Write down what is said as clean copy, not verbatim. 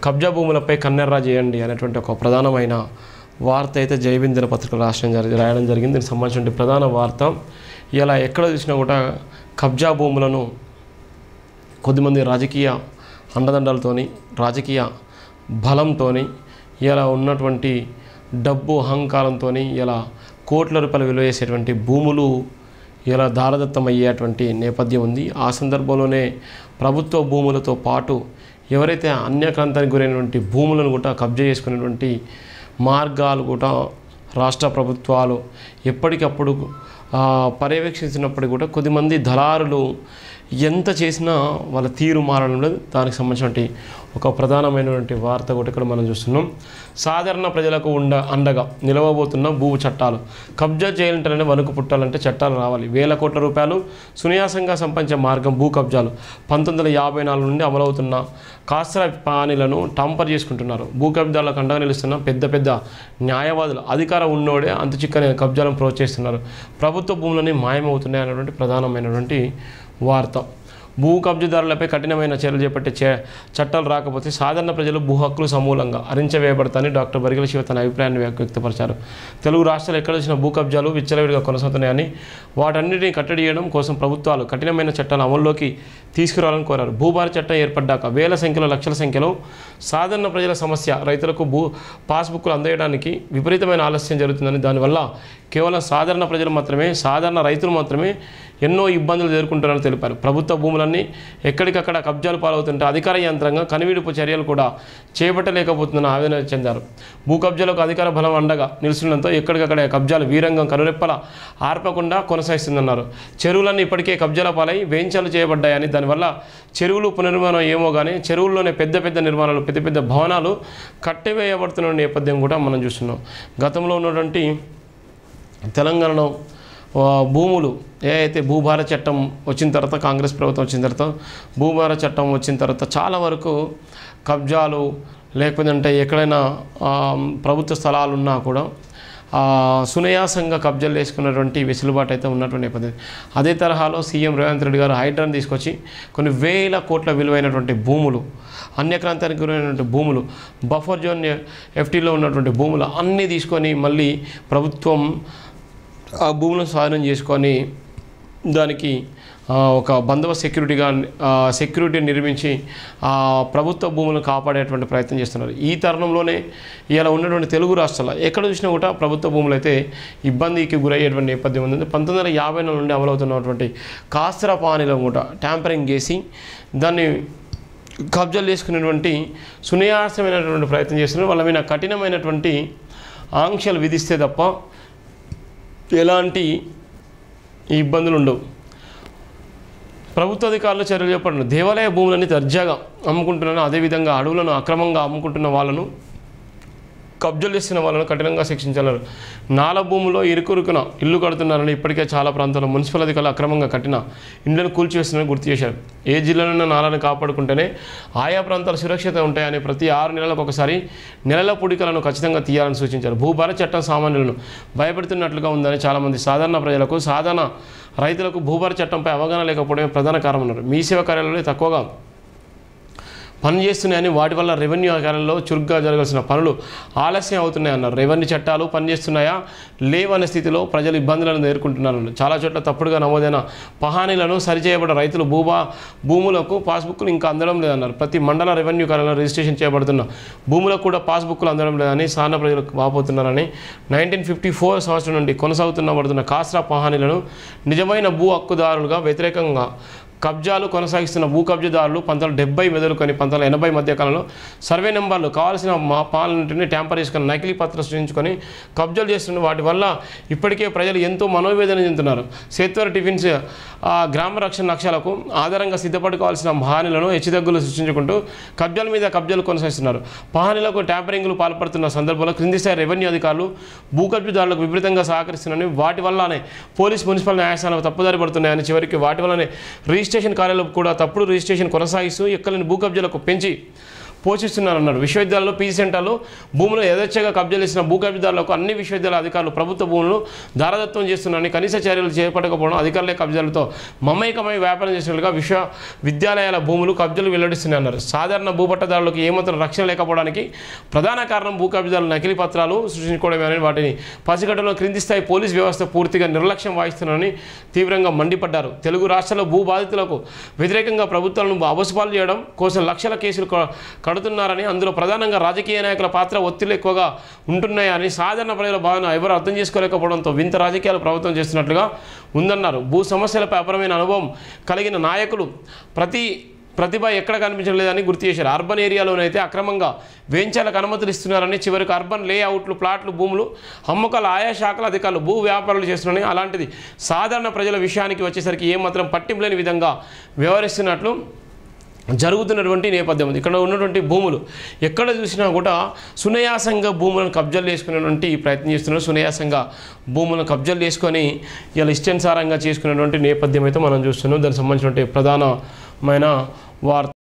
కబ్జా భూములపై కన్నెర్ర చేయండి అనేటువంటి ఒక ప్రధానమైన వార్త అయితే జైవిన్ దినపత్రికలో రాయడం జరిగింది. దీనికి సంబంధించిన ప్రధాన వార్త ఇలా ఎక్కడ చూసినా కూడా కబ్జా భూములను కొద్దిమంది రాజకీయ అండదండలతోని రాజకీయ బలంతోని ఇలా ఉన్నటువంటి డబ్బు అహంకారంతో ఇలా కోట్ల రూపాయలు విలువ చేసేటువంటి భూములు ఇలా దారదత్తం అయ్యేటువంటి నేపథ్యం ఉంది. ఆ సందర్భంలోనే ప్రభుత్వ భూములతో పాటు ఎవరైతే అన్యక్రాంతానికి గురైనటువంటి భూములను కూడా కబ్జా చేసుకునేటువంటి మార్గాలు కూడా రాష్ట్ర ప్రభుత్వాలు ఎప్పటికప్పుడు పర్యవేక్షించినప్పటికీ కూడా కొద్దిమంది దళారులు ఎంత చేసినా వాళ్ళ తీరు మారడం లేదు. దానికి సంబంధించినటువంటి ఒక ప్రధానమైనటువంటి వార్త కూడా ఇక్కడ మనం చూస్తున్నాం. సాధారణ ప్రజలకు అండగా నిలవబోతున్న భూ చట్టాలు. కబ్జా చేయాలంటేనే వణుకు పుట్టాలంటే చట్టాలు రావాలి. వేల కోట్ల రూపాయలు సునియాసంగా సంపాదించే మార్గం భూ కబ్జాలు. 1954 నుండి అమలవుతున్న కాస్ర పానీలను టాంపర్ చేసుకుంటున్నారు. భూ కబ్జాలకు అండగా నిలుస్తున్న పెద్ద పెద్ద న్యాయవాదులు అధికారం ఉన్నోడే అంత చిక్కని కబ్జాలను ప్రోత్సహిస్తున్నారు. ప్రభుత్వ భూములని మాయమవుతున్నాయి అనేటువంటి ప్రధానమైనటువంటి వార్త. భూ కబ్జాదారులపై కఠినమైన చర్యలు చేపట్టే చట్టాలు రాకపోతే సాధారణ ప్రజలు భూ హక్కులు సమూలంగా హరించవేయబడతాయని డాక్టర్ బరిగెల శివ తన అభిప్రాయాన్ని వ్యక్తపరిచారు. తెలుగు రాష్ట్రాలు ఎక్కడ వచ్చిన భూ కబ్జాలు విచ్చలవిడిగా కొనసాగుతున్నాయని వాటన్నిటిని కట్టడియడం కోసం ప్రభుత్వాలు కఠినమైన చట్టాలు అమల్లోకి తీసుకురావాలని కోరారు. భూభార చట్టం ఏర్పడ్డాక వేల సంఖ్యలో లక్షల సంఖ్యలో సాధారణ ప్రజల సమస్య రైతులకు పాస్బుక్లు అందజేయడానికి విపరీతమైన ఆలస్యం జరుగుతుందని, దానివల్ల కేవలం సాధారణ ప్రజలు మాత్రమే సాధారణ రైతులు మాత్రమే ఎన్నో ఇబ్బందులు ఎదుర్కొంటున్నారని తెలిపారు. ప్రభుత్వ భూములన్నీ ఎక్కడికక్కడ కబ్జాలు పాలవుతుంటే అధికార యంత్రాంగం కనువిడుపు చర్యలు కూడా చేపట్టలేకపోతుందని ఆవేదన చెందారు. భూ కబ్జాలకు అధికార బలం అండగా నిలుస్తుండటంతో ఎక్కడికక్కడ కబ్జాలు వీరంగం కనురెప్పల ఆర్పకుండా కొనసాగిస్తుందన్నారు. చెరువులన్నీ ఇప్పటికే కబ్జాల పాలై వేంచాలు చేయబడ్డాయని, దానివల్ల చెరువులు పునర్నిర్మాణం ఏమో కానీ చెరువుల్లోనే పెద్ద పెద్ద నిర్మాణాలు పెద్ద పెద్ద భవనాలు కట్టివేయబడుతున్న నేపథ్యం కూడా మనం చూస్తున్నాం. గతంలో ఉన్నటువంటి తెలంగాణలో భూములు ఏదైతే భూభార చట్టం వచ్చిన తర్వాత కాంగ్రెస్ ప్రభుత్వం వచ్చిన తర్వాత భూభార చట్టం వచ్చిన తర్వాత చాలా వరకు కబ్జాలు లేకపోతే ఎక్కడైనా ప్రభుత్వ స్థలాలు ఉన్నా కూడా సునియాసంగా కబ్జాలు చేసుకున్నటువంటి వెసులుబాటు అయితే ఉన్నటువంటి నేపథ్యం. అదే తరహాలో సీఎం రేవంత్ రెడ్డి గారు హైడ్రాని తీసుకొచ్చి కొన్ని వేల కోట్ల విలువైనటువంటి భూములు అన్యక్రాంతానికి గురైనటువంటి భూములు బఫర్ జోన్ ఎఫ్టీలో ఉన్నటువంటి భూములు అన్నీ తీసుకొని మళ్ళీ ప్రభుత్వం ఆ భూములను స్వాధీనం చేసుకొని దానికి ఒక బందోబస్తు సెక్యూరిటీ నిర్మించి ప్రభుత్వ భూములను కాపాడేటువంటి ప్రయత్నం చేస్తున్నారు. ఈ తరుణంలోనే ఇలా ఉన్నటువంటి తెలుగు రాష్ట్రాల్లో ఎక్కడ చూసినా కూడా ప్రభుత్వ భూములు అయితే ఇబ్బందికి గురయ్యేటువంటి నేపథ్యం ఉంది. 1950 నుండి అమలవుతున్నటువంటి కాస్ర పానీలో కూడా ట్యాంపరింగ్ చేసి దాన్ని కబ్జాలు చేసుకునేటువంటి సునియాసమైనటువంటి ప్రయత్నం చేస్తున్నారు. వాళ్ళ మీద కఠినమైనటువంటి ఆంక్షలు విధిస్తే తప్ప ఎలాంటి ఇబ్బందులు ఉండవు. ప్రభుత్వ అధికారులు చర్యలు చేపట్టిన దేవాలయ భూములని దర్జాగా అమ్ముకుంటున్నాను, అదేవిధంగా అడవులను అక్రమంగా అమ్ముకుంటున్న వాళ్ళను కబ్జాలు చేస్తున్న వాళ్ళను కఠినంగా శిక్షించాలన్నారు. నాల భూములో ఇరుకురుకున ఇల్లు కడుతున్నారని ఇప్పటికే చాలా ప్రాంతాల్లో మున్సిపల్ అధికారులు అక్రమంగా కట్టిన ఇండ్లను కూల్చివేస్తున్నారని గుర్తు చేశారు. ఏ జిల్లాలోనైనా నాలను కాపాడుకుంటేనే ఆయా ప్రాంతాలు సురక్షిత ఉంటాయని ప్రతి 6 నెలలకు ఒకసారి నెలల పుడికలను ఖచ్చితంగా తీయాలని సూచించారు. భూభార చట్టం సామాన్యులను భయపెడుతున్నట్లుగా ఉందని చాలామంది సాధారణ ప్రజలకు సాధారణ రైతులకు భూభార చట్టంపై అవగాహన లేకపోవడమే ప్రధాన కారణమన్నారు. మీ సేవ కార్యాలయంలో తక్కువగా పనిచేస్తున్నాయని, వాటి వల్ల రెవెన్యూ అధికారులలో చురుగ్గా జరగాల్సిన పనులు ఆలస్యం అవుతున్నాయన్నారు. రెవెన్యూ చట్టాలు పనిచేస్తున్నాయా లేవనే స్థితిలో ప్రజలు ఇబ్బందులను ఎదుర్కొంటున్నారు. చాలా చోట్ల తప్పుడుగా నమోదైన పహానీలను సరిచేయబడ్డ రైతులు భూములకు పాస్బుక్లు ఇంకా అందడం లేదన్నారు. ప్రతి మండల రెవెన్యూ కార్యాలయంలో రిజిస్ట్రేషన్ చేయబడుతున్న భూములకు కూడా పాస్బుక్లు అందడం లేదని సాధారణ ప్రజలకు వాపోతున్నారని, 1954 సంవత్సరం నుండి కొనసాగుతున్న కాస్రా పహానీలను నిజమైన భూ హక్కుదారులుగా వ్యతిరేకంగా కబ్జాలు కొనసాగిస్తున్న భూ కబ్జాదారులు 1970 మొదలుకొని 1980 మధ్య కాలంలో సర్వే నెంబర్లు కావాల్సిన పాలనని ట్యాంపర్ చేసుకుని నకిలీ పత్రం సృష్టించుకొని కబ్జాలు చేస్తున్న వాటి వల్ల ఇప్పటికే ప్రజలు ఎంతో మనోవేదన చెందుతున్నారు. సేత్వర టిఫిన్స్ గ్రామ రక్షణ లక్ష్యాలకు ఆధారంగా సిద్ధపడుకోవాల్సిన పహానీలను హెచ్చుతగ్గులు సృష్టించుకుంటూ కబ్జాల మీద కబ్జాలు కొనసాగిస్తున్నారు. పహానీలకు ట్యాంపరింగ్లు పాల్పడుతున్న సందర్భంలో క్రింది స్థాయి రెవెన్యూ అధికారులు భూ కబ్జాదారులకు విపరీతంగా సహకరిస్తున్నారని, వాటి వల్లనే మున్సిపల్ న్యాయస్థానాలు తప్పుదారి పడుతున్నాయని, చివరికి వాటి వల్లనే రిజిస్ట్రేషన్ కార్యాలయం కూడా తప్పుడు రిజిస్ట్రేషన్ కొనసాగిస్తూ ఎక్కలేని భూ కబ్జాలకు పెంచి పోషిస్తున్నారన్నారు. విశ్వవిద్యాలయాలు పీజీ సెంటర్లు భూములు యథేచ్ఛగా కబ్జాలు చేసిన భూ కబ్జాదారులకు అన్ని విశ్వవిద్యాలయ అధికారులు ప్రభుత్వ భూములను దారదత్వం చేస్తున్నారని, కనీస చర్యలు చేపట్టకపోవడం, అధికారులే కబ్జాలతో మమైకమై వ్యాపారం చేసినట్లుగా విశ్వవిద్యాలయాల భూములు కబ్జాలు వెల్లడిస్తున్నాయన్నారు. సాధారణ భూపట్టదారులకు ఏమాత్రం రక్షణ లేకపోవడానికి ప్రధాన కారణం భూ కబ్జాలు నకిలీ పత్రాలు సృష్టించుకోవడమేనని, వాటిని పసిగట్టడంలో క్రింది స్థాయి పోలీస్ వ్యవస్థ పూర్తిగా నిర్లక్ష్యం వహిస్తున్నారని తీవ్రంగా మండిపడ్డారు. తెలుగు రాష్ట్రాల్లో భూ బాధితులకు వ్యతిరేకంగా ప్రభుత్వాలను అబసపాలు చేయడం కోసం లక్షల కేసులు కడుతున్నారని, అందులో ప్రధానంగా రాజకీయ నాయకుల పాత్ర ఒత్తిళ్లు ఎక్కువగా ఉంటున్నాయని, సాధారణ ప్రజల భావన ఎవరు అర్థం చేసుకోలేకపోవడంతో వింత రాజకీయాలు ప్రభుత్వం చేస్తున్నట్లుగా ఉందన్నారు. భూ సమస్యలపై అపరమైన అనుభవం కలిగిన నాయకులు ప్రతిభ ఎక్కడ కనిపించడం లేదని గుర్తు చేశారు. అర్బన్ ఏరియాలోనైతే అక్రమంగా వేంచాలకు అనుమతులు ఇస్తున్నారని, చివరికి అర్బన్ లేఅవుట్లు, ప్లాట్లు, భూములు అమ్మకాలు ఆయా శాఖల అధికారులు భూ వ్యాపారాలు చేస్తున్నారని, అలాంటిది సాధారణ ప్రజల విషయానికి వచ్చేసరికి ఏమాత్రం పట్టింపు లేని విధంగా వ్యవహరిస్తున్నట్లు జరుగుతున్నటువంటి నేపథ్యం ఉంది. ఇక్కడ ఉన్నటువంటి భూములు ఎక్కడ చూసినా కూడా సునాయాసంగా భూములను కబ్జాలు చేసుకునేటువంటి ప్రయత్నం చేస్తున్నారు. సునాయాసంగా భూములను కబ్జాలు చేసుకొని ఇలా ఇష్టానుసారంగా చేసుకునేటువంటి నేపథ్యం అయితే మనం చూస్తున్నాం. దానికి సంబంధించినటువంటి ప్రధానమైన వార్త